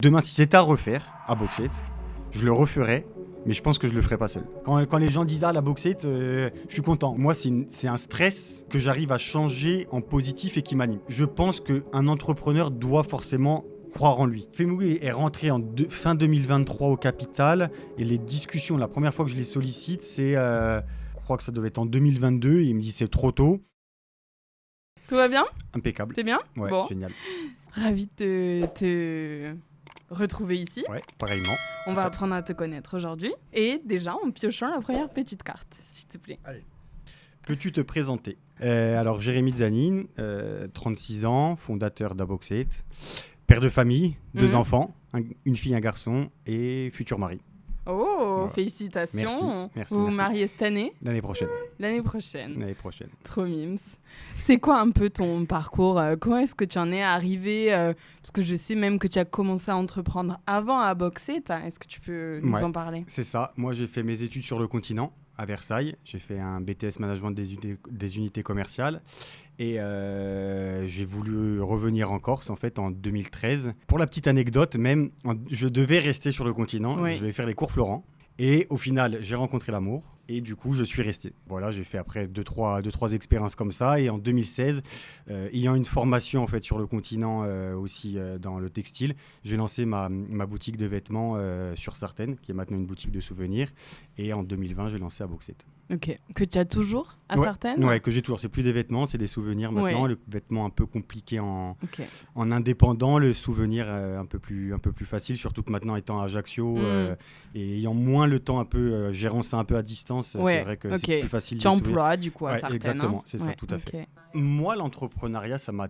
Demain, si c'était à refaire, à Boxed, je le referais, mais je pense que je le ferais pas seul. Quand les gens disent « Ah, la Boxed, je suis content », moi, c'est un stress que j'arrive à changer en positif et qui m'anime. Je pense qu'un entrepreneur doit forcément croire en lui. Femoui est rentré fin 2023 au capital, et les discussions, la première fois que je les sollicite, c'est, je crois que ça devait être en 2022, et il me dit « C'est trop tôt ». Tout va bien ? Impeccable. T'es bien ? Ouais, bon. Génial. Ravi de te retrouver ici. Ouais, pareillement. On va apprendre à te connaître aujourd'hui. Et déjà, en piochant la première petite carte, s'il te plaît. Allez. Peux-tu te présenter ? Alors, Jérémy Zanine, 36 ans, fondateur d'Aboxed, père de famille, 2 enfants, une fille, un garçon et futur mari. Oh, voilà. Félicitations. Merci. Vous vous mariez cette année ? L'année prochaine. L'année prochaine. Trop mimes. C'est quoi un peu ton parcours ? Comment est-ce que tu en es arrivé parce que je sais même que tu as commencé à entreprendre avant à Boxed. Est-ce que tu peux nous en parler ? C'est ça. Moi, j'ai fait mes études sur le continent, à Versailles. J'ai fait un BTS Management des unités commerciales. Et j'ai voulu revenir en Corse, en fait, en 2013. Pour la petite anecdote, même, je devais rester sur le continent. Oui. Je devais faire les cours Florent. Et au final, j'ai rencontré l'amour. Et du coup, je suis resté. Voilà, j'ai fait après 2-3 expériences comme ça. Et en 2016, ayant une formation en fait, sur le continent aussi dans le textile, j'ai lancé ma boutique de vêtements sur Sartène, qui est maintenant une boutique de souvenirs. Et en 2020, j'ai lancé Aboxed. Ok. Que tu as toujours à Sartène ? Ouais, que j'ai toujours. C'est plus des vêtements, c'est des souvenirs maintenant. Le vêtement un peu compliqué en indépendant, le souvenir un peu plus facile, surtout que maintenant étant à Ajaccio et ayant moins le temps un peu, gérant ça un peu à distance, c'est vrai que c'est plus facile. Tu emploies du coup à Sartène. Exactement, c'est ça, tout à fait. Moi, l'entrepreneuriat, ça m'a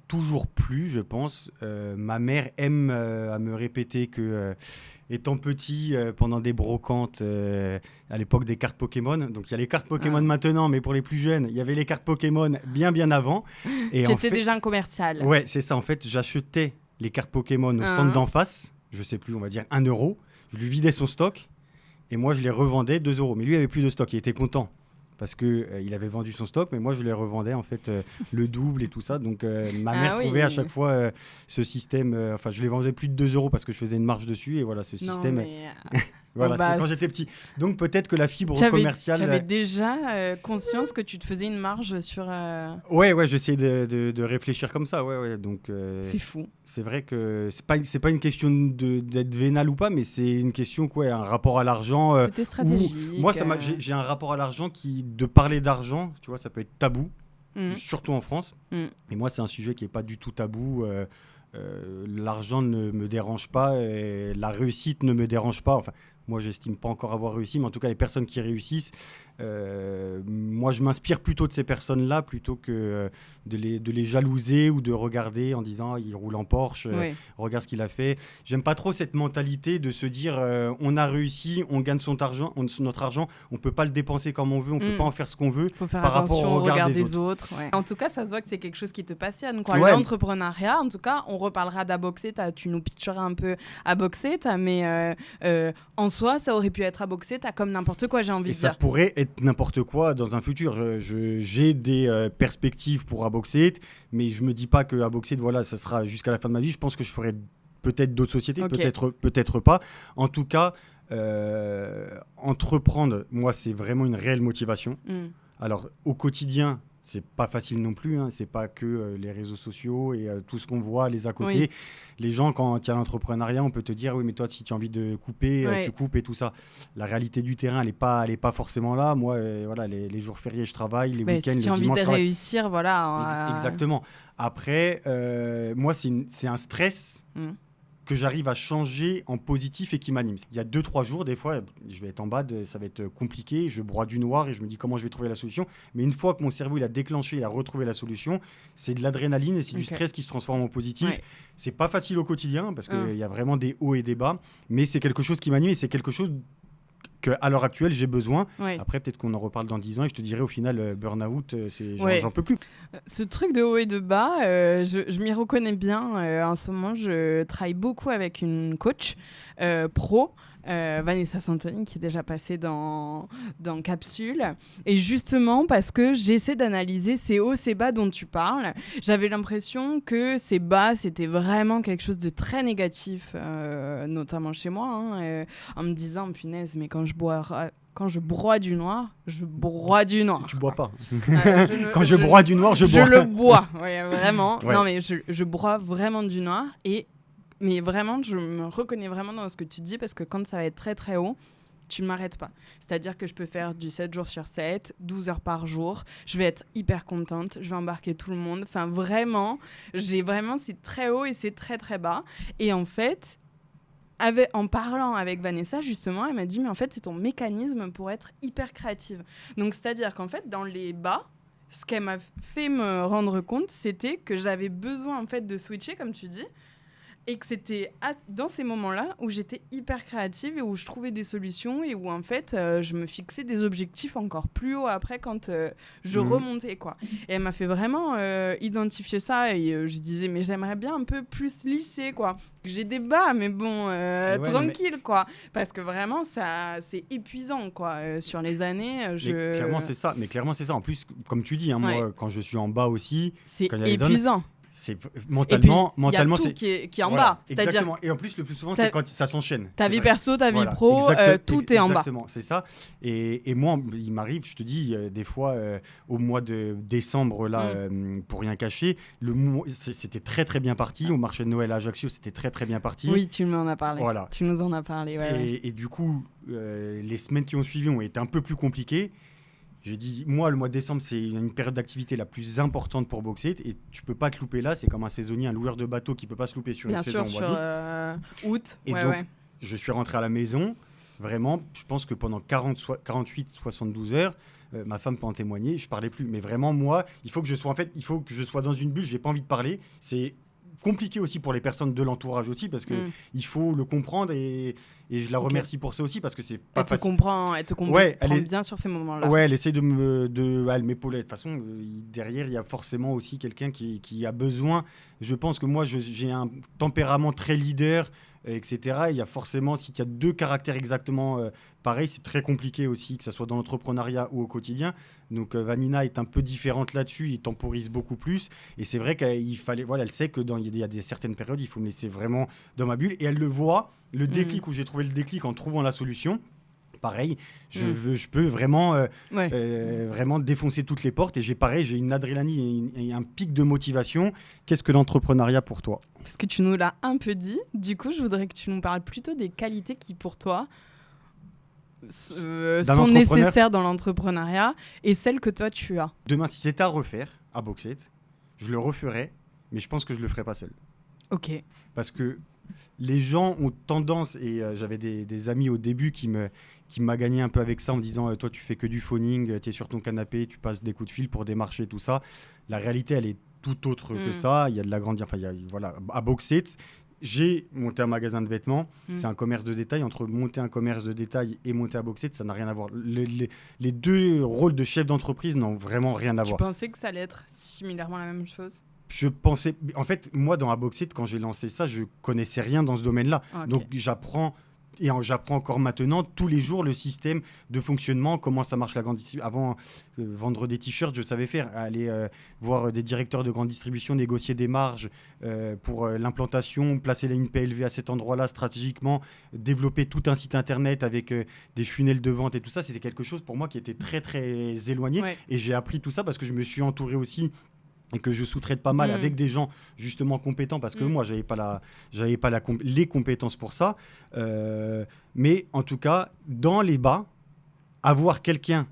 toujours plu, je pense. Ma mère aime à me répéter que, étant petit, pendant des brocantes, à l'époque des cartes Pokémon, donc il y a les cartes Pokémon maintenant, mais pour les plus jeunes, il y avait les cartes Pokémon bien avant. Et tu étais déjà un commercial. Ouais, c'est ça. En fait, j'achetais les cartes Pokémon au stand d'en face, je sais plus, on va dire 1 €. Je lui vidais son stock et moi, je les revendais 2 €. Mais lui, il avait plus de stock, il était content. Parce qu'il avait vendu son stock, mais moi, je les revendais en fait le double et tout ça. Donc, ma mère trouvait à chaque fois ce système... Enfin, je les vendais plus de 2 € parce que je faisais une marge dessus. Et voilà, ce système... Mais... voilà, c'est quand j'étais petit. Donc, peut-être que la fibre commerciale... Tu avais déjà conscience que tu te faisais une marge sur... Ouais, j'essayais de réfléchir comme ça. Ouais. Donc, c'est fou. C'est vrai que c'est pas une question d'être vénal ou pas, mais c'est une question, un rapport à l'argent. C'était stratégique. Moi, j'ai un rapport à l'argent qui... De parler d'argent, tu vois, ça peut être tabou, surtout en France. Et moi, c'est un sujet qui n'est pas du tout tabou. L'argent ne me dérange pas, et la réussite ne me dérange pas. Enfin, moi, j'estime pas encore avoir réussi, mais en tout cas, les personnes qui réussissent, moi, je m'inspire plutôt de ces personnes-là, plutôt que de les jalouser ou de regarder en disant il roule en Porsche, regarde ce qu'il a fait. J'aime pas trop cette mentalité de se dire on a réussi, on gagne notre argent, on peut pas le dépenser comme on veut, on peut pas en faire ce qu'on veut. Faut faire par attention rapport au regard des autres. En tout cas, ça se voit que c'est quelque chose qui te passionne. L'entrepreneuriat, en tout cas, on reparlera d'Aboxed, tu nous pitcheras un peu Aboxed, mais en soi, ça aurait pu être Aboxed comme n'importe quoi, j'ai envie de dire. Ça pourrait être n'importe quoi dans un futur. J'ai des perspectives pour Aboxed, mais je me dis pas que Aboxed, voilà, ça sera jusqu'à la fin de ma vie. Je pense que je ferai peut-être d'autres sociétés, peut-être pas. En tout cas, entreprendre, moi, c'est vraiment une réelle motivation. Alors, au quotidien, c'est pas facile non plus, c'est pas que les réseaux sociaux et tout ce qu'on voit les à côté. Les gens, quand il y a l'entrepreneuriat, on peut te dire oui, mais toi, si tu as envie de couper, tu coupes et tout ça. La réalité du terrain, elle est pas forcément là. Moi, voilà, les jours fériés, je travaille, les week-ends, si les dimanches, tu as envie de réussir, voilà. Exactement. Après, moi, c'est un stress que j'arrive à changer en positif et qui m'anime. Il y a 2-3 jours, des fois, je vais être en bas, ça va être compliqué, je broie du noir et je me dis comment je vais trouver la solution. Mais une fois que mon cerveau il a déclenché, il a retrouvé la solution, c'est de l'adrénaline et c'est du stress qui se transforme en positif. C'est pas facile au quotidien parce qu'il y a vraiment des hauts et des bas, mais c'est quelque chose qui m'anime et c'est quelque chose qu'à l'heure actuelle, j'ai besoin. Après, peut-être qu'on en reparle dans 10 ans et je te dirai au final, burn-out, j'en peux plus. Ce truc de haut et de bas, je m'y reconnais bien. En ce moment, je travaille beaucoup avec une coach pro Vanessa Santoni qui est déjà passée dans Capsule. Et justement, parce que j'essaie d'analyser ces hauts, ces bas dont tu parles, j'avais l'impression que ces bas, c'était vraiment quelque chose de très négatif, notamment chez moi, en me disant, punaise, mais quand je broie du noir, je broie du noir. Tu bois pas. Quand je broie du noir, je bois. Je le bois, vraiment. Ouais. Non, mais je broie vraiment du noir. Mais vraiment, je me reconnais vraiment dans ce que tu dis parce que quand ça va être très très haut, tu ne m'arrêtes pas. C'est-à-dire que je peux faire du 7 jours sur 7, 12 heures par jour. Je vais être hyper contente. Je vais embarquer tout le monde. Enfin, vraiment, c'est très haut et c'est très très bas. Et en fait, en parlant avec Vanessa, justement, elle m'a dit, mais en fait, c'est ton mécanisme pour être hyper créative. Donc, c'est-à-dire qu'en fait, dans les bas, ce qu'elle m'a fait me rendre compte, c'était que j'avais besoin, en fait, de switcher, comme tu dis, et que c'était dans ces moments-là où j'étais hyper créative et où je trouvais des solutions et où, en fait, je me fixais des objectifs encore plus hauts après quand je remontais, quoi. Et elle m'a fait vraiment identifier ça et je disais, mais j'aimerais bien un peu plus lisser, quoi. J'ai des bas, mais bon, tranquille, quoi. Parce que vraiment, c'est épuisant, quoi. Sur les années, Mais clairement, c'est ça. En plus, comme tu dis, moi, quand je suis en bas aussi... C'est épuisant. C'est mentalement, y a tout qui est en bas. C'est-à-dire exactement. Et en plus, le plus souvent, c'est quand ça s'enchaîne. Ta vie perso, ta vie pro, tout est en bas. Exactement, c'est ça. Et moi, il m'arrive, je te dis, des fois, au mois de décembre, là, pour rien cacher, c'était très très bien parti. Au marché de Noël à Ajaccio, c'était très très bien parti. Oui, tu m'en as parlé. Voilà. Tu nous en as parlé. Et du coup, les semaines qui ont suivi ont été un peu plus compliquées. J'ai dit, moi, le mois de décembre, c'est une période d'activité la plus importante pour Boxit et tu peux pas te louper là. C'est comme un saisonnier, un loueur de bateau qui peut pas se louper sur une saison. Bien sûr, sur août. Et donc, je suis rentré à la maison. Vraiment, je pense que pendant 48, 72 heures, ma femme peut en témoigner, je parlais plus. Mais vraiment, moi, il faut que je sois dans une bulle. J'ai pas envie de parler. C'est compliqué aussi pour les personnes de l'entourage aussi parce que il faut le comprendre et je la remercie pour ça aussi parce que c'est pas facile. Elle te comprend bien sur ces moments-là. Ouais, elle essaie de m'épauler. De toute façon, derrière, il y a forcément aussi quelqu'un qui a besoin. Je pense que moi, j'ai un tempérament très leader, etc. Il y a forcément, si tu as deux caractères exactement pareils, c'est très compliqué aussi, que ce soit dans l'entrepreneuriat ou au quotidien. Donc, Vanina est un peu différente là-dessus, il temporise beaucoup plus. Et c'est vrai qu'il fallait, elle sait que il y a certaines périodes, il faut me laisser vraiment dans ma bulle. Et elle le voit, le déclic où j'ai trouvé le déclic en trouvant la solution. Pareil, je peux vraiment, vraiment défoncer toutes les portes. Et j'ai une adrénaline et un pic de motivation. Qu'est-ce que l'entrepreneuriat pour toi ? Parce que tu nous l'as un peu dit. Du coup, je voudrais que tu nous parles plutôt des qualités qui, pour toi, sont nécessaires dans l'entrepreneuriat et celles que toi, tu as. Demain, si c'était à refaire à Boxit, je le referais, mais je pense que je le ferais pas seul. Ok. Parce que les gens ont tendance, et j'avais des amis au début qui m'a gagné un peu avec ça en me disant toi tu fais que du phoning, tu es sur ton canapé, tu passes des coups de fil pour démarcher, tout ça. La réalité, elle est tout autre que ça. Il y a de l'agrandir. Enfin, voilà. À Boxit, j'ai monté un magasin de vêtements. C'est un commerce de détail. Entre monter un commerce de détail et monter à Boxit, ça n'a rien à voir. Les deux rôles de chef d'entreprise n'ont vraiment rien à voir. Tu pensais que ça allait être similairement la même chose ? Je pensais... En fait, moi, dans Aboxit, quand j'ai lancé ça, je connaissais rien dans ce domaine-là. Okay. Donc, j'apprends encore maintenant, tous les jours, le système de fonctionnement, comment ça marche la grande distribution. Avant, vendre des t-shirts, je savais faire. Aller voir des directeurs de grande distribution, négocier des marges pour l'implantation, placer une PLV à cet endroit-là stratégiquement, développer tout un site internet avec des funnels de vente et tout ça. C'était quelque chose pour moi qui était très, très éloigné. Ouais. Et j'ai appris tout ça parce que je me suis entouré aussi et que je sous-traite pas mal avec des gens justement compétents parce que moi, j'avais pas les compétences pour ça. Mais en tout cas, dans les bas, avoir quelqu'un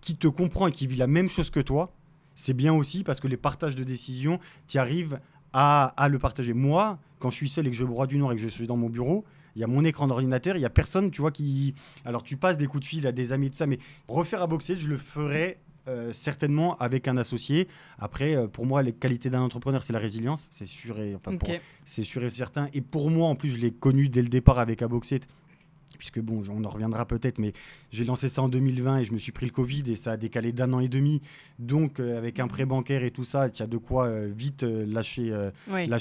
qui te comprend et qui vit la même chose que toi, c'est bien aussi parce que les partages de décisions, tu arrives à le partager. Moi, quand je suis seul et que je broie du noir et que je suis dans mon bureau, il y a mon écran d'ordinateur, il n'y a personne, tu vois, qui... Alors, tu passes des coups de fil à des amis et tout ça, mais refaire à Boxit, je le ferais certainement avec un associé. Après, pour moi, les qualités d'un entrepreneur, c'est la résilience, c'est sûr c'est sûr et certain. Et pour moi, en plus, je l'ai connu dès le départ avec Aboxit, puisque bon, on en reviendra peut-être, mais j'ai lancé ça en 2020 et je me suis pris le Covid et ça a décalé d'1 an et demi. Donc, avec un prêt bancaire et tout ça, il y a de quoi vite lâcher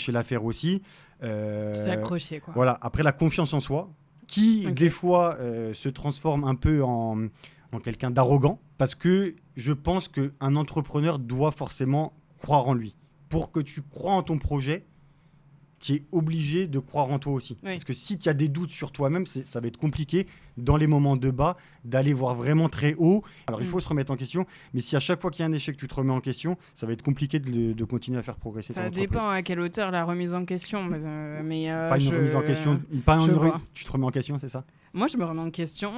l'affaire aussi. Tu t'es accroché, quoi. Voilà. Après, la confiance en soi. qui des fois se transforme un peu en quelqu'un d'arrogant, parce que je pense qu'un entrepreneur doit forcément croire en lui. Pour que tu crois en ton projet, tu es obligé de croire en toi aussi. Oui. Parce que si tu as des doutes sur toi-même, ça va être compliqué dans les moments de bas d'aller voir vraiment très haut. Alors il faut se remettre en question, mais si à chaque fois qu'il y a un échec, tu te remets en question, ça va être compliqué de continuer à faire progresser ton entreprise. Ça dépend à quelle hauteur la remise en question. Pas une remise en question, tu te remets en question, c'est ça ? Moi, je me remets en question,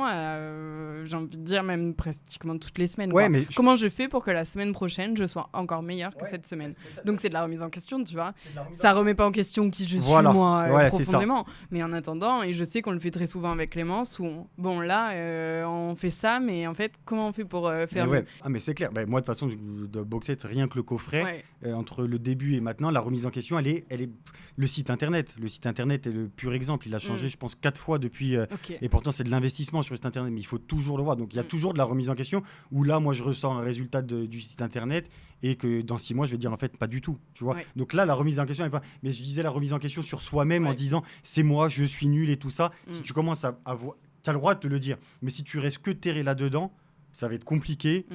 j'ai envie de dire même pratiquement toutes les semaines. Ouais, mais comment je fais pour que la semaine prochaine, je sois encore meilleure que cette semaine ? Donc, c'est de la remise en question, tu vois. Ça remet pas en question qui je suis, moi, profondément. Mais en attendant, et je sais qu'on le fait très souvent avec Clémence, où, on fait ça, mais en fait, comment on fait pour faire mieux ? Ah, mais c'est clair. Moi, de toute façon, de Boxette, rien que le coffret, entre le début et maintenant, la remise en question, elle est le site internet. Le site internet est le pur exemple. Il a changé, je pense, 4 fois depuis... Et pourtant, c'est de l'investissement sur le site internet, mais il faut toujours le voir. Donc, il y a toujours de la remise en question où là, moi, je ressens un résultat du site internet et que dans 6 mois, je vais dire en fait, pas du tout. Tu vois. Donc là, la remise en question, elle est pas... Mais je disais la remise en question sur soi-même en disant, c'est moi, je suis nul et tout ça. Si tu commences à voir, tu as le droit de te le dire. Mais si tu restes que terré là-dedans, ça va être compliqué.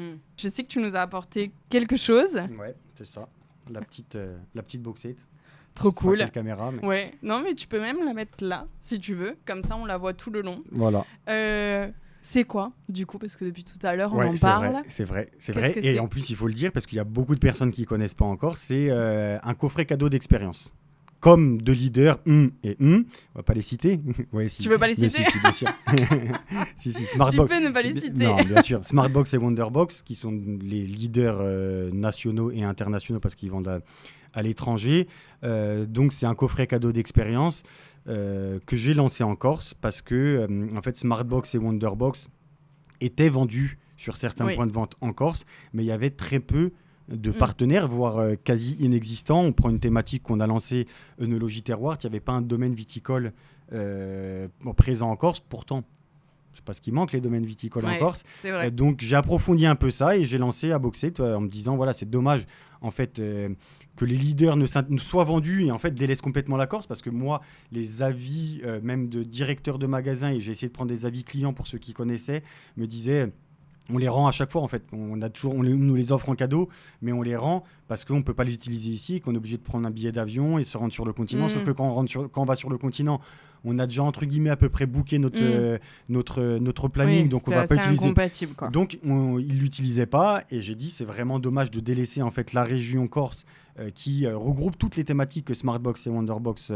Je sais que tu nous as apporté quelque chose. Ouais, c'est ça. La petite boxette. Trop cool. La caméra, mais... Ouais. Non, mais tu peux même la mettre là, si tu veux. Comme ça, on la voit tout le long. Voilà. C'est quoi, du coup ? Parce que depuis tout à l'heure, on en parle. C'est vrai. Et en plus, il faut le dire, parce qu'il y a beaucoup de personnes qui ne connaissent pas encore, c'est un coffret cadeau d'expérience. Comme de leaders on va pas les citer. Ouais, si. Tu veux pas les citer ? Si, bien sûr. si, Smartbox. Tu peux ne pas les citer. Non, bien sûr. Smartbox et Wonderbox, qui sont les leaders nationaux et internationaux parce qu'ils vendent à l'étranger. Donc, c'est un coffret cadeau d'expérience que j'ai lancé en Corse parce que, en fait, Smartbox et Wonderbox étaient vendus sur certains points de vente en Corse, mais il y avait très peu de partenaires, voire quasi inexistants. On prend une thématique qu'on a lancée, œnologie terroir. Il n'y avait pas un domaine viticole présent en Corse. Pourtant, c'est pas ce qui manque, les domaines viticoles en Corse. C'est vrai. Donc, j'ai approfondi un peu ça et j'ai lancé à Boxette en me disant, voilà, c'est dommage en fait que les leaders ne soient vendus et en fait délaissent complètement la Corse, parce que moi, les avis même de directeurs de magasins, et j'ai essayé de prendre des avis clients pour ceux qui connaissaient, me disaient... On les rend à chaque fois, en fait. On nous les offre en cadeau, mais on les rend parce qu'on ne peut pas les utiliser ici, qu'on est obligé de prendre un billet d'avion et se rendre sur le continent. Sauf que quand on va sur le continent, on a déjà, entre guillemets, à peu près booké notre planning. Donc, on ne va pas utiliser. Incompatible, quoi. Donc, ils ne l'utilisaient pas. Et j'ai dit, c'est vraiment dommage de délaisser en fait, la région Corse qui regroupe toutes les thématiques que Smartbox et Wonderbox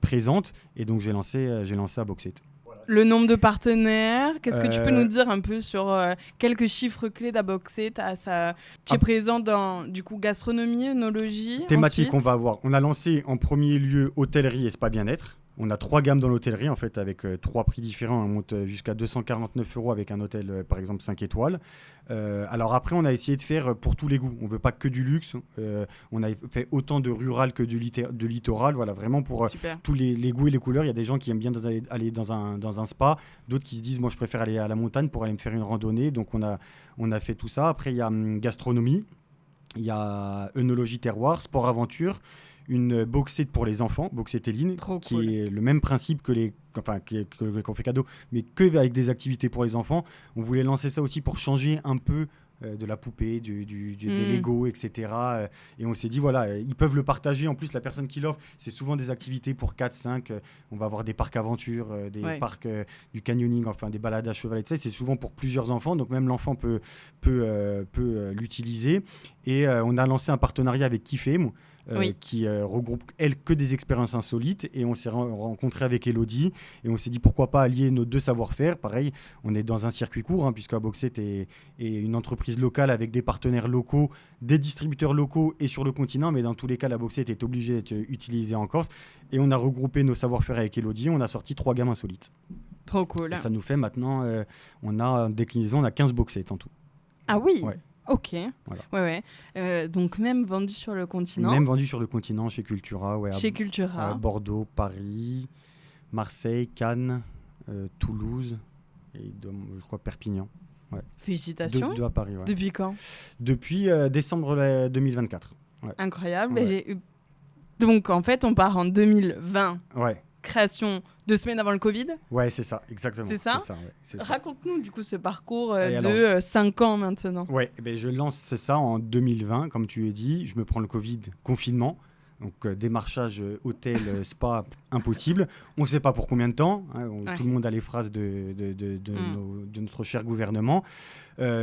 présentent. Et donc, j'ai lancé à Boxette. Le nombre de partenaires, qu'est-ce que tu peux nous dire un peu sur quelques chiffres clés d'Aboxette ? Tu es présent dans, du coup, gastronomie, œnologie. Thématique, on a lancé en premier lieu hôtellerie et spa bien-être. On a 3 gammes dans l'hôtellerie, en fait, avec 3 prix différents. On monte jusqu'à 249 € avec un hôtel, par exemple, 5 étoiles. Alors après, on a essayé de faire pour tous les goûts. On ne veut pas que du luxe. On a fait autant de rural que de littoral. Voilà, vraiment pour tous les goûts et les couleurs. Il y a des gens qui aiment bien aller dans un spa. D'autres qui se disent, moi, je préfère aller à la montagne pour aller me faire une randonnée. Donc, on a fait tout ça. Après, il y a gastronomie. Il y a œnologie terroir, sport-aventure. Une Boxette pour les enfants, Boxette Eline, qui est le même principe que qu'on fait cadeau, mais que avec des activités pour les enfants. On voulait lancer ça aussi pour changer un peu de la poupée, des Lego, etc. Et on s'est dit, voilà, ils peuvent le partager. En plus, la personne qui l'offre, c'est souvent des activités pour 4, 5. On va avoir des parcs aventures, des parcs du canyoning, enfin des balades à cheval, etc. C'est souvent pour plusieurs enfants, donc même l'enfant peut l'utiliser. Et on a lancé un partenariat avec Kifem, qui regroupe, elle, que des expériences insolites. Et on s'est rencontré avec Elodie et on s'est dit pourquoi pas allier nos 2 savoir-faire. Pareil, on est dans un circuit court, puisque Boxette est une entreprise locale avec des partenaires locaux, des distributeurs locaux et sur le continent. Mais dans tous les cas, la Boxette est obligée d'être utilisée en Corse. Et on a regroupé nos savoir-faire avec Elodie. On a sorti 3 gammes insolites. Trop cool. Et ça nous fait maintenant, on a déclinaison, on a 15 Boxettes en tout. Ah oui. Ouais. Ok, voilà. Donc même vendu sur le continent. Même vendu sur le continent, chez Cultura. Chez Cultura. Bordeaux, Paris, Marseille, Cannes, Toulouse et je crois Perpignan. Ouais. Félicitations. 2 à Paris. Ouais. Depuis quand ? Depuis décembre 2024. Ouais. Incroyable. Ouais. Donc en fait, on part en 2020. Ouais. création 2 semaines avant le Covid. Ouais, c'est ça, exactement. C'est ça, c'est ça. Raconte-nous du coup ce parcours de 5 ans maintenant. Ouais, je lance ça en 2020, comme tu l'as dit. Je me prends le Covid, confinement. Donc démarchage hôtel, spa, impossible. On ne sait pas pour combien de temps. Tout le monde a les phrases de notre cher gouvernement.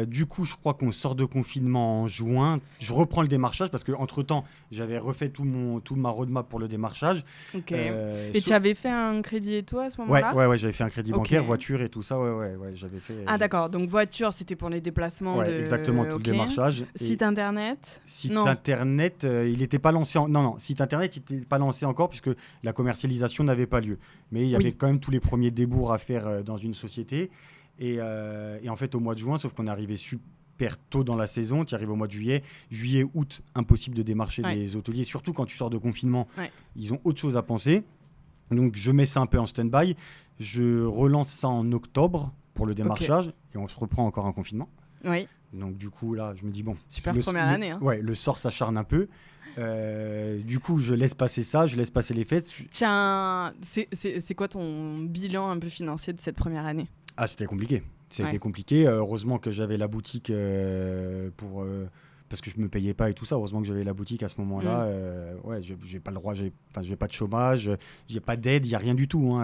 Du coup, je crois qu'on sort de confinement en juin. Je reprends le démarchage parce qu'entre-temps, j'avais refait tout ma roadmap pour le démarchage. Okay. Et tu avais fait un crédit et tout à ce moment-là ? Ouais, j'avais fait un crédit bancaire, voiture et tout ça. Ouais, j'avais fait. Ah d'accord, donc voiture, c'était pour les déplacements. Exactement, tout le démarchage. Site internet ? Internet, il n'était pas lancé. Non, site internet, il n'était pas lancé encore puisque la commercialisation n'avait pas lieu. Mais il y avait quand même tous les premiers débours à faire dans une société. Et en fait, au mois de juin, sauf qu'on est arrivé super tôt dans la saison, tu arrives au mois de juillet, août, impossible de démarcher des hôteliers, surtout quand tu sors de confinement, ils ont autre chose à penser. Donc je mets ça un peu en stand-by, je relance ça en octobre pour le démarchage et on se reprend encore un confinement. Oui. Donc du coup là, je me dis bon, super première année. Ouais, le sort s'acharne un peu. Du coup, je laisse passer ça, je laisse passer les fêtes. Tiens, c'est quoi ton bilan un peu financier de cette première année ? Ah, c'était compliqué. C'était compliqué. Heureusement que j'avais la boutique parce que je me payais pas et tout ça. Heureusement que j'avais la boutique à ce moment-là. J'ai pas le droit, j'ai pas de chômage, j'ai pas d'aide, il y a rien du tout.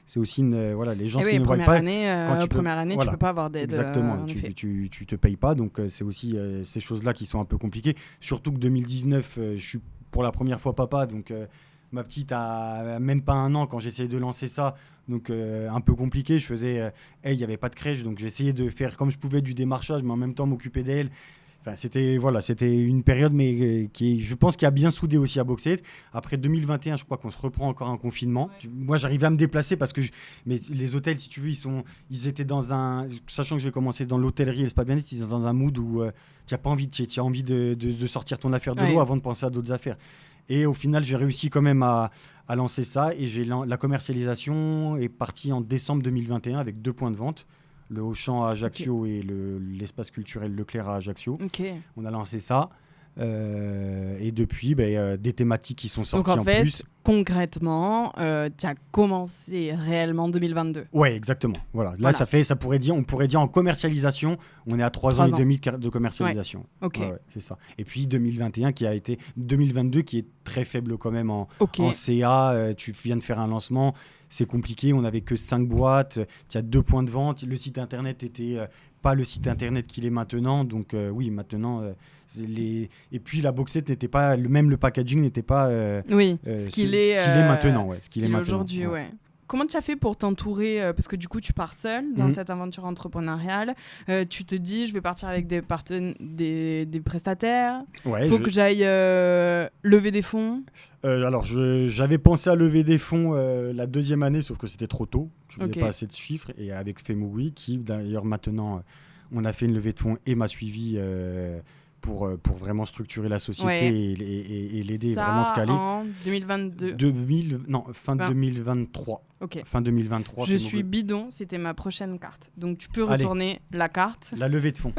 C'est aussi les gens qui ne voient pas. Première année, tu peux pas avoir d'aide. Exactement. Tu te payes pas, donc c'est aussi ces choses-là qui sont un peu compliquées. Surtout que 2019, je suis pour la première fois papa, donc. Ma petite a même pas 1 an quand j'essayais de lancer ça, donc un peu compliqué. Je faisais, il n'y avait pas de crèche, donc j'essayais de faire comme je pouvais du démarchage, mais en même temps m'occuper d'elle. Enfin, c'était une période, mais qui, je pense, qui a bien soudé aussi à Boxed. Après 2021, je crois qu'on se reprend encore un confinement. Ouais. Moi, j'arrivais à me déplacer parce que, mais les hôtels, si tu veux, ils étaient dans un, sachant que j'ai commencé dans l'hôtellerie et le spa bien-être, ils sont dans un mood où tu as pas envie, tu as envie de sortir ton affaire de l'eau avant de penser à d'autres affaires. Et au final, j'ai réussi quand même à lancer ça. Et la commercialisation est partie en décembre 2021 avec 2 points de vente. Le Auchan à Ajaccio et l'espace culturel Leclerc à Ajaccio. On a lancé ça. Et depuis, des thématiques qui sont sorties en plus. Donc concrètement, tu as commencé réellement en 2022. Ouais, exactement. Voilà. Là, on pourrait dire en commercialisation, on est à 3 ans et demi de commercialisation. Ouais, c'est ça. Et puis 2022 qui est très faible quand même en CA. Tu viens de faire un lancement, c'est compliqué. On n'avait que 5 boîtes. Tu as 2 points de vente. Le site internet était pas le site internet qu'il est maintenant. Donc oui, maintenant. Et puis la boxette n'était pas le packaging n'était pas ce qu'il est maintenant, ce qu'il est aujourd'hui. Comment tu as fait pour t'entourer parce que du coup tu pars seul dans cette aventure entrepreneuriale, tu te dis je vais partir avec des prestataires, faut que j'aille lever des fonds. Alors j'avais pensé à lever des fonds la 2e année, sauf que c'était trop tôt, je faisais pas assez de chiffres, et avec Femoui qui d'ailleurs maintenant on a fait une levée de fonds et m'a suivi pour vraiment structurer la société et l'aider vraiment scaler. En 2022 fin 2023. Fin 2023. Je suis bidon, c'était ma prochaine carte. Donc tu peux retourner la carte. La levée de fonds.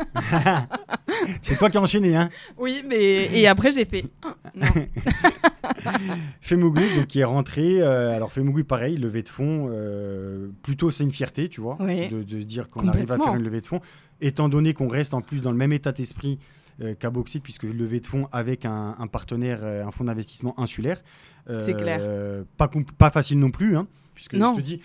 C'est toi qui as enchaîné, hein ? Oui, et après j'ai fait... non. Femoui, donc qui est rentré. Alors Femoui, pareil, levée de fonds. Plutôt, c'est une fierté, tu vois, de dire qu'on arrive à faire une levée de fonds. Étant donné qu'on reste en plus dans le même état d'esprit qu'à Boxed, puisque levée de fonds avec un partenaire, un fonds d'investissement insulaire. C'est clair. Pas facile non plus, hein, puisque non. je te dis,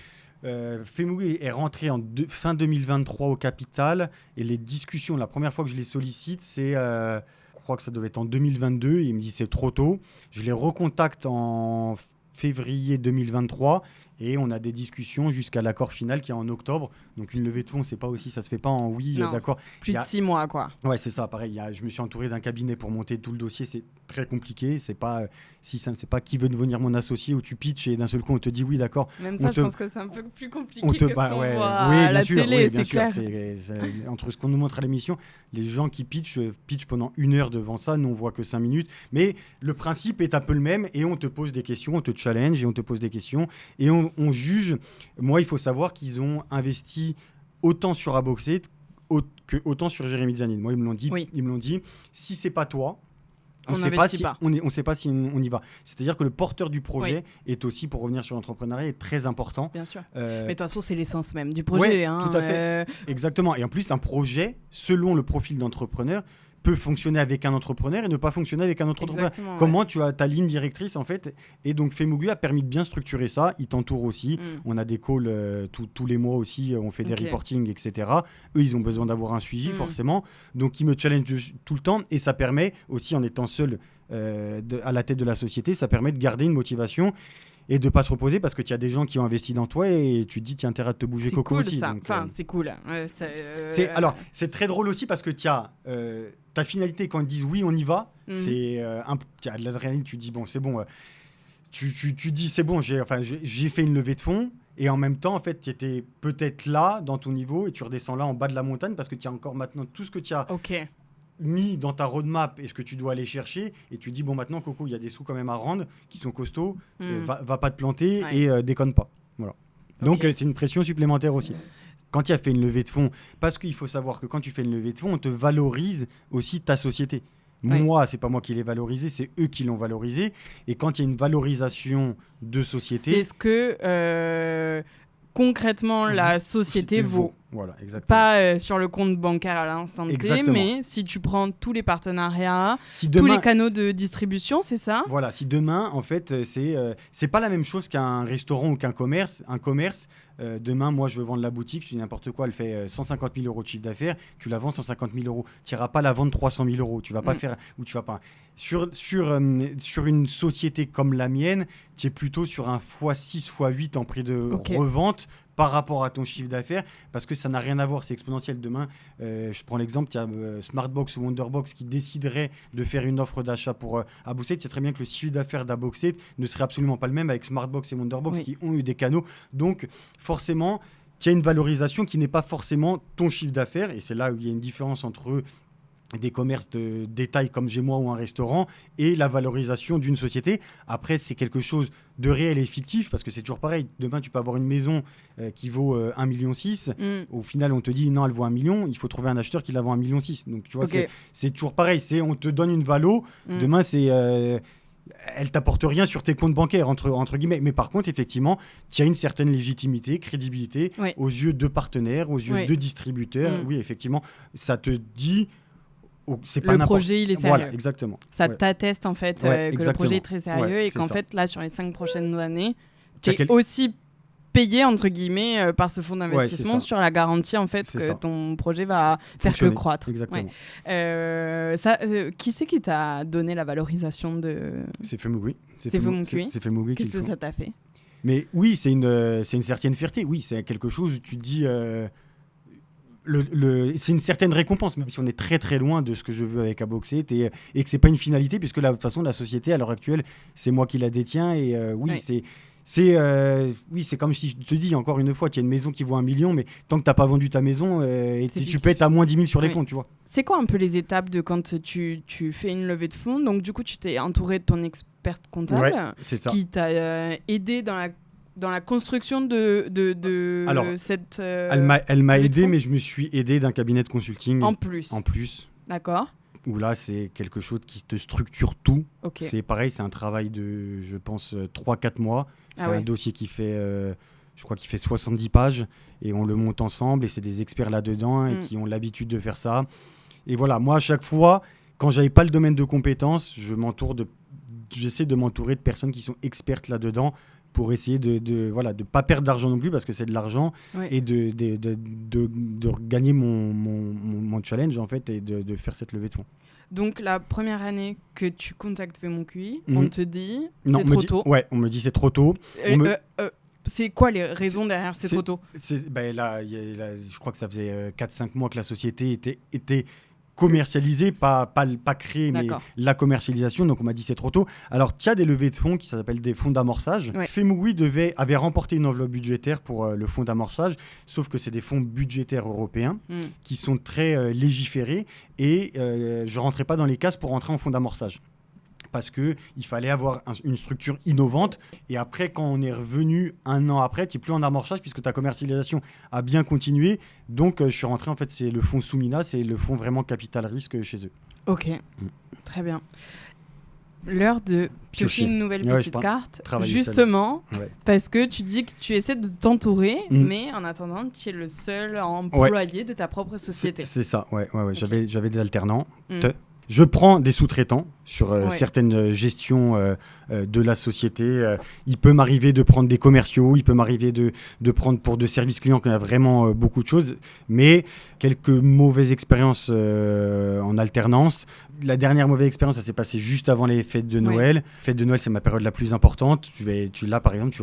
Femoui est rentré fin 2023 au capital, et les discussions, la première fois que je les sollicite, c'est... je crois que ça devait être en 2022, et il me dit c'est trop tôt. Je les recontacte en février 2023 et on a des discussions jusqu'à l'accord final qui est en octobre. Donc une levée de fonds, ça se fait pas en d'accord. Plus de 6 mois quoi. Ouais, c'est ça, pareil. Je me suis entouré d'un cabinet pour monter tout le dossier, c'est très compliqué. C'est pas qui veut devenir mon associé ou tu pitches et d'un seul coup on te dit oui, d'accord. Même ça, je pense que c'est un peu plus compliqué que ce qu'on voit à la télé, c'est clair. Entre ce qu'on nous montre à l'émission, les gens qui pitchent pendant 1 heure devant ça, nous on voit que 5 minutes. Mais le principe est un peu le même et on te pose des questions, on te challenge et on te pose des questions et on juge. Moi, il faut savoir qu'ils ont investi autant sur Aboxed que autant sur Jérémy Zanine. Moi, ils me l'ont dit. Oui. Ils me l'ont dit. Si c'est pas toi, on ne sait pas si on y va. C'est-à-dire que le porteur du projet est aussi, pour revenir sur l'entrepreneuriat, est très important. Bien sûr. Mais de toute façon, c'est l'essence même du projet. Tout à fait. Exactement. Et en plus, un projet, selon le profil d'entrepreneur, peut fonctionner avec un entrepreneur et ne pas fonctionner avec un autre entrepreneur. Comment tu as ta ligne directrice, en fait. Et donc, Femougui a permis de bien structurer ça. Il t'entoure aussi. On a des calls tous les mois aussi. On fait des reportings, etc. Eux, ils ont besoin d'avoir un suivi, forcément. Donc, ils me challengent tout le temps. Et ça permet aussi, en étant seul à la tête de la société, ça permet de garder une motivation et de ne pas se reposer parce que tu as des gens qui ont investi dans toi et tu te dis tu as intérêt à te bouger coco aussi. Ça. Donc, c'est cool. Alors, c'est très drôle aussi parce que tu as ta finalité quand ils disent oui, on y va. Tu as de l'adrénaline, tu dis bon, c'est bon. Tu dis c'est bon, j'ai fait une levée de fonds. Et en même temps, en fait, tu étais peut-être là dans ton niveau et tu redescends là en bas de la montagne parce que tu as encore maintenant tout ce que tu as mis dans ta roadmap et ce que tu dois aller chercher. Et tu dis, bon, maintenant, Coco, il y a des sous quand même à rendre qui sont costauds. Va pas te planter et déconne pas. Voilà. Donc, c'est une pression supplémentaire aussi. Quand tu as fait une levée de fonds, parce qu'il faut savoir que quand tu fais une levée de fonds, on te valorise aussi ta société. Moi, c'est pas moi qui l'ai valorisé, c'est eux qui l'ont valorisé. Et quand il y a une valorisation de société... C'est ce que concrètement la société vaut. Voilà, exactement. Pas sur le compte bancaire à l'instant T, mais si tu prends tous les partenariats, tous les canaux de distribution, c'est ça ? Voilà, si demain, en fait, c'est pas la même chose qu'un restaurant ou qu'un commerce. Un commerce, demain, moi, je veux vendre la boutique, je dis n'importe quoi, elle fait 150 000 euros de chiffre d'affaires, tu la vends 150 000 euros. Tu n'iras pas la vendre 300 000 euros. Tu vas pas faire... Ou tu vas pas... Sur une société comme la mienne, tu es plutôt sur un x6, x8 en prix de revente par rapport à ton chiffre d'affaires, parce que ça n'a rien à voir, c'est exponentiel. Demain, je prends l'exemple, il y a Smartbox ou Wonderbox qui déciderait de faire une offre d'achat pour Aboxate. C'est très bien que le chiffre d'affaires d'Aboxate ne serait absolument pas le même avec Smartbox et Wonderbox qui ont eu des canaux. Donc, forcément, il y a une valorisation qui n'est pas forcément ton chiffre d'affaires, et c'est là où il y a une différence entre des commerces de détail comme chez moi ou un restaurant et la valorisation d'une société. Après, c'est quelque chose de réel et fictif parce que c'est toujours pareil. Demain, tu peux avoir une maison qui vaut 1,6 million. Au final, on te dit non, elle vaut 1 million. Il faut trouver un acheteur qui la vend 1,6 million. Donc, tu vois, c'est toujours pareil. On te donne une valo. Demain, elle t'apporte rien sur tes comptes bancaires, entre guillemets. Mais par contre, effectivement, tu as une certaine légitimité, crédibilité aux yeux de partenaires, aux yeux de distributeurs. Oui, effectivement, ça te dit... C'est pas le projet, il est sérieux. Voilà, exactement. Ça t'atteste en fait que le projet est très sérieux et qu'en fait, là, sur les 5 prochaines années, tu es aussi payé, entre guillemets, par ce fonds d'investissement sur la garantie en fait que ton projet va faire que croître. Exactement. Qui c'est qui t'a donné la valorisation de... C'est Femougui. C'est Femougui. C'est Femougui. Qu'est-ce que ça t'a fait ? Mais oui, c'est une certaine fierté. Oui, c'est quelque chose où tu te dis... c'est une certaine récompense, même si on est très très loin de ce que je veux avec Aboxate et que c'est pas une finalité, puisque de toute façon la société à l'heure actuelle c'est moi qui la détiens et c'est comme si je te dis encore une fois, tu as une maison qui vaut 1 million, mais tant que tu n'as pas vendu ta maison tu peux être à moins 10 000 sur les comptes, tu vois. C'est quoi un peu les étapes de quand tu fais une levée de fonds? Donc du coup tu t'es entouré de ton experte comptable qui t'a aidé dans la construction de Alors, cette... elle m'a aidé, mais je me suis aidé d'un cabinet de consulting. En plus. D'accord. Où là, c'est quelque chose qui te structure tout. Okay. C'est pareil, c'est un travail de, je pense, 3-4 mois. C'est un dossier qui fait, je crois qu'il fait 70 pages. Et on le monte ensemble. Et c'est des experts là-dedans et qui ont l'habitude de faire ça. Et voilà, moi, à chaque fois, quand j'avais pas le domaine de compétences, j'essaie de m'entourer de personnes qui sont expertes là-dedans pour essayer de pas perdre d'argent non plus parce que c'est de l'argent et de gagner mon challenge en fait et de faire cette levée de fonds. Donc la première année que tu contactes Femougui, on te dit c'est trop tôt. Ouais, on me dit c'est trop tôt. C'est quoi les raisons derrière c'est trop tôt? Là, je crois que ça faisait 4-5 mois que la société était commercialisé, pas créé, mais la commercialisation. Donc on m'a dit c'est trop tôt. Alors il y a des levées de fonds qui s'appellent des fonds d'amorçage. Femougui avait remporté une enveloppe budgétaire pour le fonds d'amorçage, sauf que c'est des fonds budgétaires européens qui sont très légiférés et je rentrais pas dans les cases pour rentrer en fonds d'amorçage. Parce qu'il fallait avoir une structure innovante. Et après, quand on est revenu 1 an après, tu n'es plus en amorçage puisque ta commercialisation a bien continué. Donc, je suis rentré, en fait, c'est le fonds Soumina, c'est le fonds vraiment capital risque chez eux. Ok, très bien. l'heure de piocher une nouvelle petite carte, justement, parce que tu dis que tu essaies de t'entourer, mais en attendant, tu es le seul employé de ta propre société. C'est ça, okay. J'avais des alternants. Je prends des sous-traitants sur certaines gestions de la société. Il peut m'arriver de prendre des commerciaux, il peut m'arriver de prendre pour de services clients qu'il y a vraiment beaucoup de choses, mais quelques mauvaises expériences en alternance. La dernière mauvaise expérience, ça s'est passé juste avant les fêtes de Noël. Fêtes de Noël, c'est ma période la plus importante. Là, par exemple, tu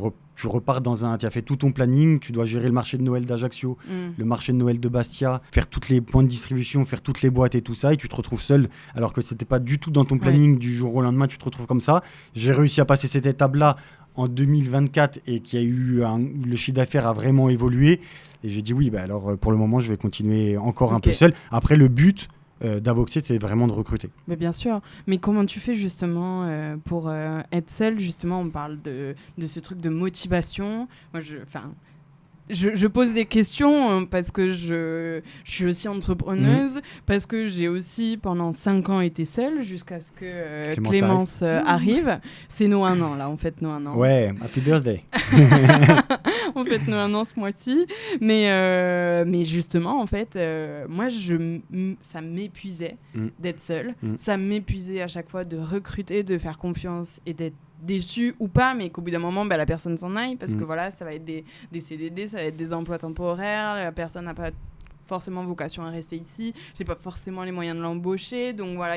repars tu as fait tout ton planning, tu dois gérer le marché de Noël d'Ajaccio, le marché de Noël de Bastia, faire tous les points de distribution, faire toutes les boîtes et tout ça, et tu te retrouves seul, alors que c'était pas du tout dans ton planning du jour au lendemain, tu te retrouves comme ça. J'ai réussi à passer cette étape-là en 2024 et le chiffre d'affaires a vraiment évolué. Et j'ai dit oui, alors pour le moment, je vais continuer encore un peu seul. Après, le but d'Aboxit, c'est vraiment de recruter. Mais bien sûr. Mais comment tu fais justement pour être seul? Justement, on parle de ce truc de motivation. Moi, je pose des questions parce que je suis aussi entrepreneuse, parce que j'ai aussi pendant 5 ans été seule jusqu'à ce que Clémence arrive. C'est nos 1 an là, on fête nos 1 an. Ouais, happy birthday. On fête nos 1 an ce mois-ci. Mais justement, en fait, moi, ça m'épuisait d'être seule. Ça m'épuisait à chaque fois de recruter, de faire confiance et d'être déçu ou pas, mais qu'au bout d'un moment, la personne s'en aille, parce que voilà, ça va être des CDD, ça va être des emplois temporaires, la personne n'a pas forcément vocation à rester ici, j'ai pas forcément les moyens de l'embaucher, donc voilà,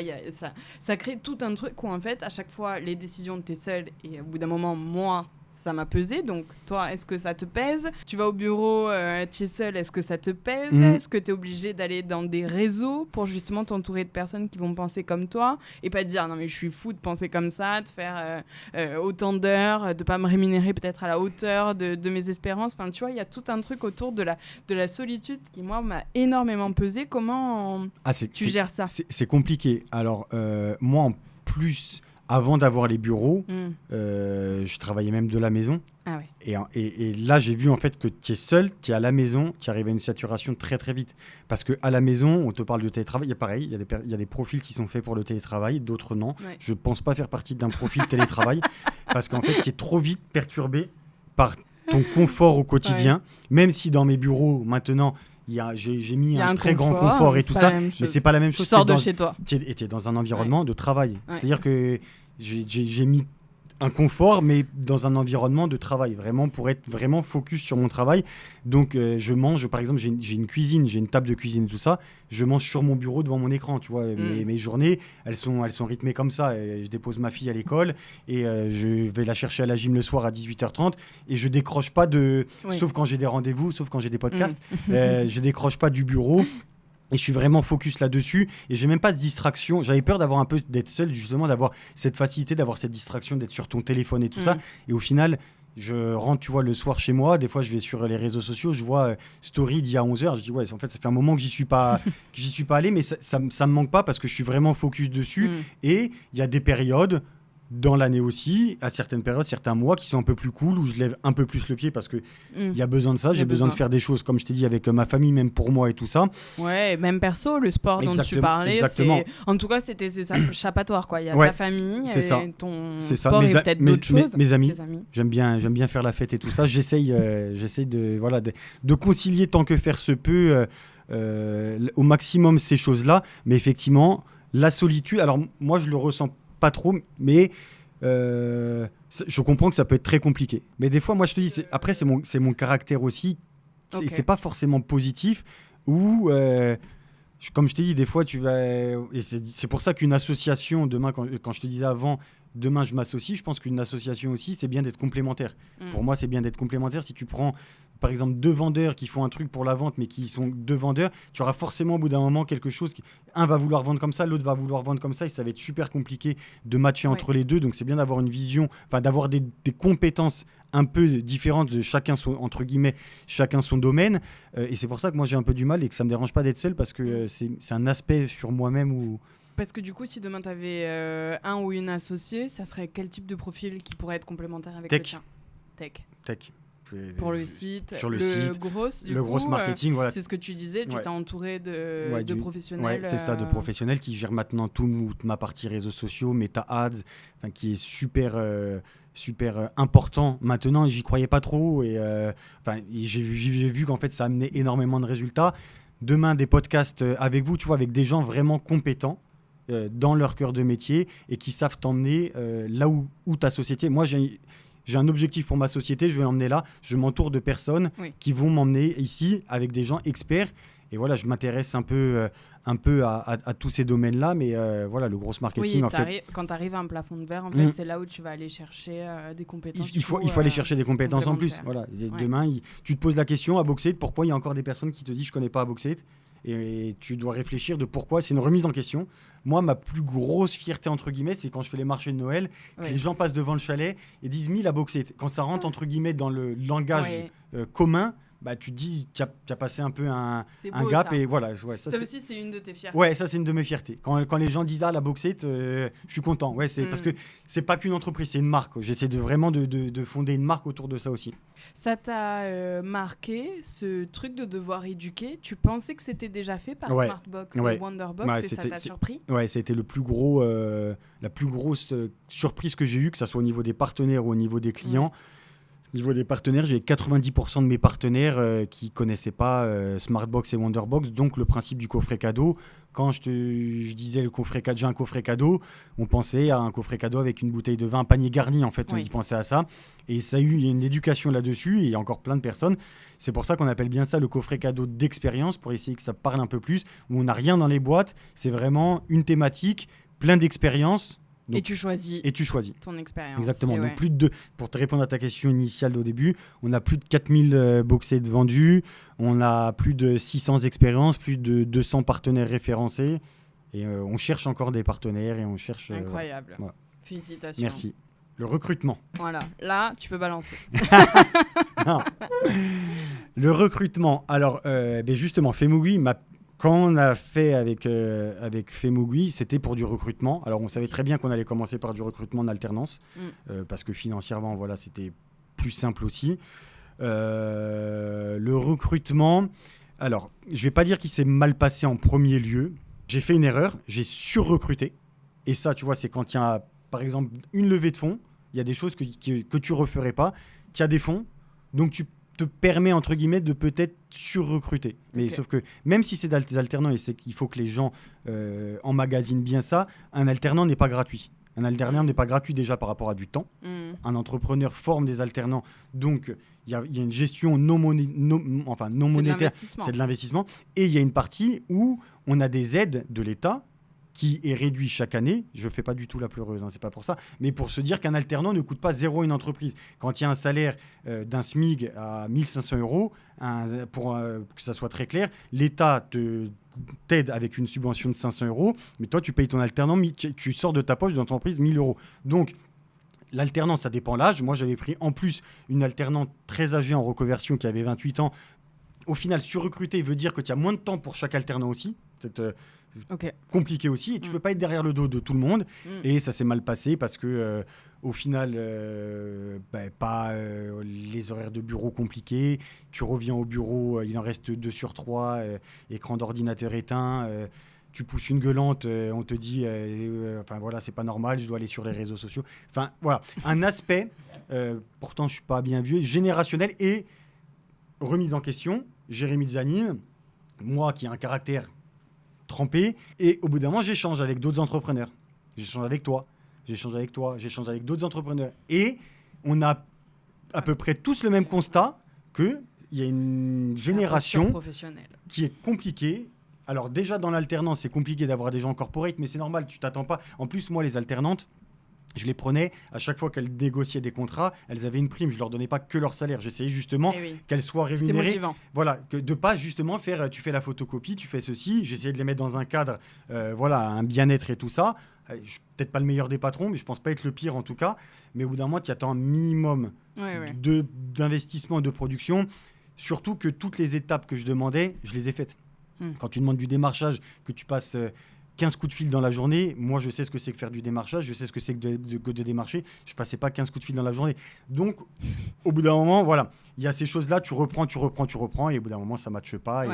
ça crée tout un truc où en fait, à chaque fois, les décisions, t'es seule, et au bout d'un moment, moi, ça m'a pesé. Donc, toi, est-ce que ça te pèse? Tu vas au bureau, tu es seul, est-ce que ça te pèse? Est-ce que tu es obligé d'aller dans des réseaux pour justement t'entourer de personnes qui vont penser comme toi et pas te dire non, mais je suis fou de penser comme ça, de faire autant d'heures, de pas me rémunérer peut-être à la hauteur de mes espérances. Enfin, tu vois, il y a tout un truc autour de la solitude qui, moi, m'a énormément pesé. Comment tu gères ça? C'est compliqué. Alors, moi, en plus... Avant d'avoir les bureaux, je travaillais même de la maison. Ah ouais. Et là, j'ai vu en fait que tu es seul, tu es à la maison, tu arrives à une saturation très très vite. Parce qu'à la maison, on te parle de télétravail. Il y a pareil, il y a des profils qui sont faits pour le télétravail, d'autres non. Ouais. Je ne pense pas faire partie d'un profil télétravail parce qu'en fait, tu es trop vite perturbé par ton confort au quotidien. Ouais. Même si dans mes bureaux, maintenant... J'ai mis un très grand confort et tout ça, mais c'est pas la même chose. Tu sors de chez toi. Tu es dans un environnement de travail. Ouais. C'est-à-dire que j'ai mis un confort, mais dans un environnement de travail, vraiment pour être vraiment focus sur mon travail. Donc, je mange, par exemple, j'ai une cuisine, j'ai une table de cuisine et tout ça. Je mange sur mon bureau devant mon écran, tu vois. Mes journées, elles sont rythmées comme ça. Et je dépose ma fille à l'école et je vais la chercher à la gym le soir à 18h30 et je décroche pas sauf quand j'ai des rendez-vous, sauf quand j'ai des podcasts, je décroche pas du bureau. Et je suis vraiment focus là-dessus et j'ai même pas de distraction. J'avais peur d'être seul, justement, d'avoir cette facilité, d'avoir cette distraction, d'être sur ton téléphone et tout ça. Et au final, je rentre, tu vois, le soir chez moi. Des fois, je vais sur les réseaux sociaux, je vois story d'il y a 11h. Je dis, ouais, en fait, ça fait un moment que j'y suis pas allé, mais ça me manque pas parce que je suis vraiment focus dessus. Et il y a des périodes dans l'année aussi, à certaines périodes, certains mois qui sont un peu plus cool, où je lève un peu plus le pied parce qu'il y a besoin de ça. J'ai besoin de faire des choses, comme je t'ai dit, avec ma famille, même pour moi et tout ça. Ouais, même perso, le sport dont tu parlais. Exactement. En tout cas, c'était ça, échappatoire, quoi. Il y a ta famille, ton sport et peut-être d'autres choses. Mes amis. J'aime bien faire la fête et tout ça. J'essaye de concilier tant que faire se peut au maximum ces choses-là. Mais effectivement, la solitude, alors moi, je le ressens pas trop, mais je comprends que ça peut être très compliqué. Mais des fois, moi, je te dis, après, c'est mon caractère aussi. C'est pas forcément positif. Ou, comme je t'ai dit, des fois, tu vas... Et c'est pour ça qu'une association, demain, quand je te disais avant, demain, je m'associe, je pense qu'une association aussi, c'est bien d'être complémentaire. Pour moi, c'est bien d'être complémentaire. Si tu prends, par exemple, 2 vendeurs qui font un truc pour la vente, mais qui sont 2 vendeurs, tu auras forcément au bout d'un moment quelque chose. Un va vouloir vendre comme ça, l'autre va vouloir vendre comme ça, et ça va être super compliqué de matcher entre les deux. Donc, c'est bien d'avoir une vision, d'avoir des compétences un peu différentes de chacun son domaine. Et c'est pour ça que moi, j'ai un peu du mal et que ça ne me dérange pas d'être seul parce que c'est un aspect sur moi-même où... Parce que du coup, si demain tu avais un ou une associée, ça serait quel type de profil qui pourrait être complémentaire avec le tien? Tech. Pour le site, sur le site, gros marketing, voilà. C'est ce que tu disais, tu t'es entouré de professionnels. Ouais, c'est ça, de professionnels qui gèrent maintenant toute ma partie réseaux sociaux, Meta Ads, qui est super important maintenant. J'y croyais pas trop et j'ai vu qu'en fait ça amenait énormément de résultats. Demain, des podcasts avec vous, tu vois, avec des gens vraiment compétents dans leur cœur de métier et qui savent t'emmener là où ta société. Moi, j'ai un objectif pour ma société, je vais l'emmener là. Je m'entoure de personnes qui vont m'emmener ici avec des gens experts. Et voilà, je m'intéresse un peu à tous ces domaines-là. Mais voilà, le gros marketing, en fait... Quand tu arrives à un plafond de verre, en fait, c'est là où tu vas aller chercher des compétences. Il faut aller chercher des compétences en plus. Voilà. Demain, tu te poses la question à Boxit, pourquoi il y a encore des personnes qui te disent « je ne connais pas à Boxit ?» Et tu dois réfléchir de pourquoi. C'est une remise en question. Moi, ma plus grosse fierté, entre guillemets, c'est quand je fais les marchés de Noël, que les gens passent devant le chalet et disent 1000 à Boxit. Quand ça rentre, entre guillemets, dans le langage commun, tu te dis, tu as passé un peu un gap. Ça. Et voilà, ça aussi, c'est une de tes fiertés. Ouais, ça, c'est une de mes fiertés. Quand les gens disent la Boxit, je suis content. Ouais, parce que c'est pas qu'une entreprise, c'est une marque. J'essaie vraiment de fonder une marque autour de ça aussi. Ça t'a marqué, ce truc de devoir éduquer. Tu pensais que c'était déjà fait par Smartbox et Wonderbox et ça t'a surpris? Ouais, ça a été la plus grosse surprise que j'ai eue, que ce soit au niveau des partenaires ou au niveau des clients. Au niveau des partenaires, j'ai 90% de mes partenaires qui ne connaissaient pas Smartbox et Wonderbox, donc le principe du coffret cadeau. Quand je disais j'ai un coffret cadeau, on pensait à un coffret cadeau avec une bouteille de vin, un panier garni en fait, on y pensait à ça. Et il y a une éducation là-dessus et il y a encore plein de personnes. C'est pour ça qu'on appelle bien ça le coffret cadeau d'expérience, pour essayer que ça parle un peu plus, où on n'a rien dans les boîtes, c'est vraiment une thématique, plein d'expériences. Donc, et tu choisis ton expérience. Exactement. Donc, pour te répondre à ta question initiale au début, on a plus de 4000 Boxit vendus, on a plus de 600 expériences, plus de 200 partenaires référencés. Et on cherche encore des partenaires et on cherche... Incroyable. Félicitations. Merci. Le recrutement. Voilà, là, tu peux balancer. Le recrutement. Alors, justement, Femugui m'a... Quand on a fait avec Femugui, c'était pour du recrutement. Alors, on savait très bien qu'on allait commencer par du recrutement en alternance, parce que financièrement, voilà, c'était plus simple aussi. Le recrutement, alors, je ne vais pas dire qu'il s'est mal passé en premier lieu. J'ai fait une erreur, j'ai surrecruté. Et ça, tu vois, c'est quand il y a, par exemple, une levée de fonds, il y a des choses que tu ne referais pas. Tu as des fonds, donc tu te permet, entre guillemets, de peut-être surrecruter. Mais sauf que même si c'est des alternants et c'est qu'il faut que les gens emmagasinent bien ça, un alternant n'est pas gratuit. Un alternant n'est pas gratuit déjà par rapport à du temps. Un entrepreneur forme des alternants, donc il y a une gestion non monétaire, c'est de l'investissement. Et il y a une partie où on a des aides de l'État qui est réduit chaque année. Je ne fais pas du tout la pleureuse, c'est pas pour ça. Mais pour se dire qu'un alternant ne coûte pas zéro à une entreprise. Quand il y a un salaire d'un SMIG à 1 500 €, pour que ça soit très clair, l'État t'aide avec une subvention de 500 €, mais toi, tu payes ton alternant, tu sors de ta poche de l'entreprise 1 000 €. Donc, l'alternance, ça dépend l'âge. Moi, j'avais pris en plus une alternante très âgée en reconversion qui avait 28 ans. Au final, surrecruter veut dire que tu as moins de temps pour chaque alternant aussi. C'est compliqué aussi. Et tu ne peux pas être derrière le dos de tout le monde. Et ça s'est mal passé parce que, au final, les horaires de bureau compliqués. Tu reviens au bureau, il en reste 2 sur 3, écran d'ordinateur éteint. Tu pousses une gueulante, on te dit, c'est pas normal, je dois aller sur les réseaux sociaux. Enfin, voilà. Un aspect, pourtant, je ne suis pas bien vieux, générationnel et remise en question. Jérémy Zanine, moi qui ai un caractère trempé, et au bout d'un moment, j'échange avec d'autres entrepreneurs. J'échange avec toi, j'échange avec d'autres entrepreneurs. Et on a à peu près tous le même constat qu'il y a une génération qui est compliquée. Alors déjà, dans l'alternance, c'est compliqué d'avoir des gens corporate, mais c'est normal, tu t'attends pas. En plus, moi, les alternantes, je les prenais, à chaque fois qu'elles négociaient des contrats, elles avaient une prime. Je ne leur donnais pas que leur salaire. J'essayais justement qu'elles soient rémunérées. C'était motivant. Voilà, de ne pas justement faire, tu fais la photocopie, tu fais ceci. J'essayais de les mettre dans un cadre, un bien-être et tout ça. Peut-être pas le meilleur des patrons, mais je ne pense pas être le pire en tout cas. Mais au bout d'un mois, tu attends un minimum d'investissement et de production. Surtout que toutes les étapes que je demandais, je les ai faites. Quand tu demandes du démarchage, que tu passes 15 coups de fil dans la journée. Moi, je sais ce que c'est que faire du démarchage, je sais ce que c'est que de démarcher. Je ne passais pas 15 coups de fil dans la journée. Donc, au bout d'un moment, voilà, il y a ces choses-là, tu reprends, et au bout d'un moment, ça ne matche pas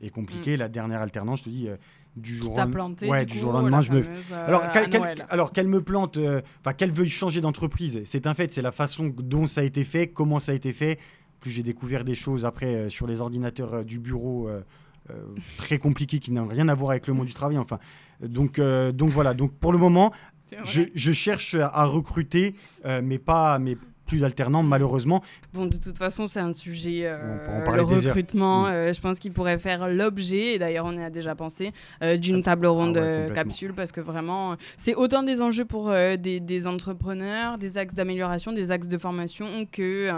et compliqué. La dernière alternance, je te dis, du jour au lendemain, je me... Alors, qu'elle me plante, qu'elle veuille changer d'entreprise, c'est un fait, c'est la façon dont ça a été fait, comment ça a été fait. Plus j'ai découvert des choses après sur les ordinateurs du bureau très compliqués qui n'ont rien à voir avec le monde du travail. Enfin, donc voilà. Donc pour le moment, je cherche à recruter, mais plus d'alternants, malheureusement. Bon, de toute façon, c'est un sujet, le recrutement, je pense qu'il pourrait faire l'objet, et d'ailleurs on y a déjà pensé, d'une table ronde capsule, parce que vraiment, c'est autant des enjeux pour des entrepreneurs, des axes d'amélioration, des axes de formation, que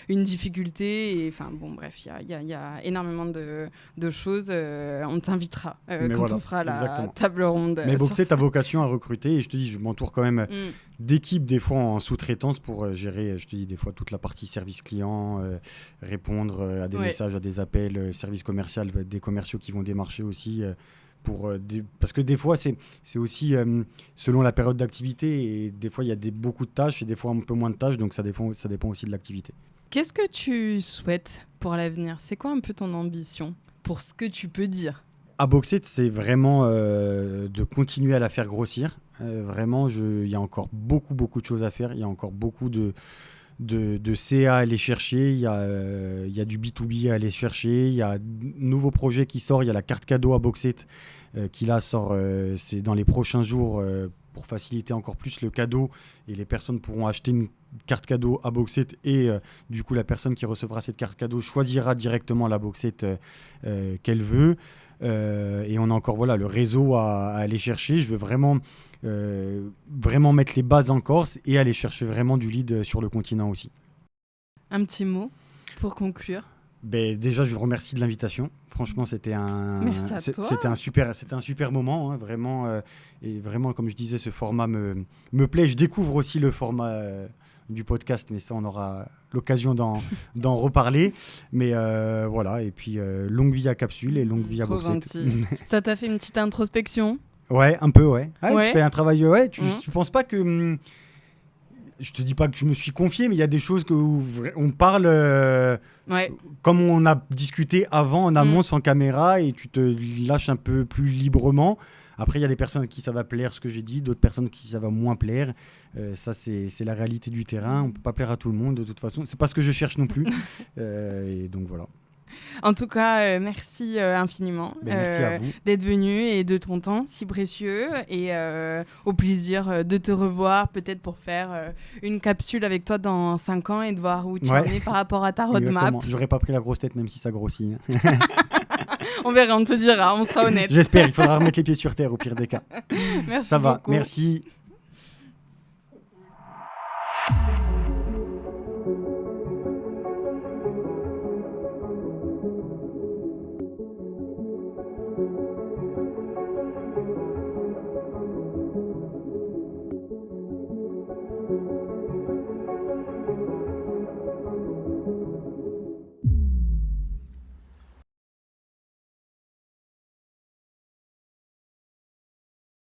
une difficulté. Enfin bon, bref, il y a énormément de choses. On t'invitera quand on fera la table ronde. Mais Boxet, ta vocation à recruter, et je te dis, je m'entoure quand même d'équipes, des fois en sous-traitance, pour gérer, je te dis, des fois toute la partie service client, répondre à des messages, à des appels, service commercial, des commerciaux qui vont démarcher aussi, parce que des fois c'est aussi selon la période d'activité, et des fois il y a beaucoup de tâches et des fois un peu moins de tâches, donc ça dépend aussi de l'activité. Qu'est-ce que tu souhaites pour l'avenir ? C'est quoi un peu ton ambition pour ce que tu peux dire ? À Boxet, c'est vraiment de continuer à la faire grossir. Vraiment, il y a encore beaucoup de choses à faire. Il y a encore beaucoup de CA à aller chercher. Il y a du B2B à aller chercher. Il y a de nouveaux projets qui sortent. Il y a la carte cadeau à Boxet qui là sort c'est dans les prochains jours pour faciliter encore plus le cadeau. Et les personnes pourront acheter une carte cadeau à Boxet et du coup, la personne qui recevra cette carte cadeau choisira directement la Boxet qu'elle veut. Et on a encore le réseau à aller chercher. Je veux vraiment mettre les bases en Corse et aller chercher vraiment du lead sur le continent aussi. Un petit mot pour conclure. Déjà, je vous remercie de l'invitation. Franchement, c'était un super moment, hein, vraiment. Et vraiment, comme je disais, ce format me plaît. Je découvre aussi le format du podcast, mais ça, on aura l'occasion d'en reparler. Mais voilà, et puis longue vie à Capsule et longue vie à Boxet. Ça t'a fait une petite introspection ? Ouais, un peu, ouais. Tu fais un travail, tu penses pas que... je te dis pas que je me suis confié, mais il y a des choses on parle comme on a discuté avant en amont sans caméra, et tu te lâches un peu plus librement. Après, il y a des personnes à qui ça va plaire ce que j'ai dit, d'autres personnes à qui ça va moins plaire. Ça, c'est la réalité du terrain. On ne peut pas plaire à tout le monde de toute façon. C'est pas ce que je cherche non plus. Et donc voilà. En tout cas, merci infiniment merci à vous d'être venu et de ton temps si précieux, et au plaisir de te revoir peut-être pour faire une capsule avec toi dans 5 ans et de voir où tu en es par rapport à ta roadmap. J'aurais pas pris la grosse tête même si ça grossit. On verra, on te dira, on sera honnête. J'espère, il faudra remettre les pieds sur terre au pire des cas. Merci ça va, beaucoup. merci.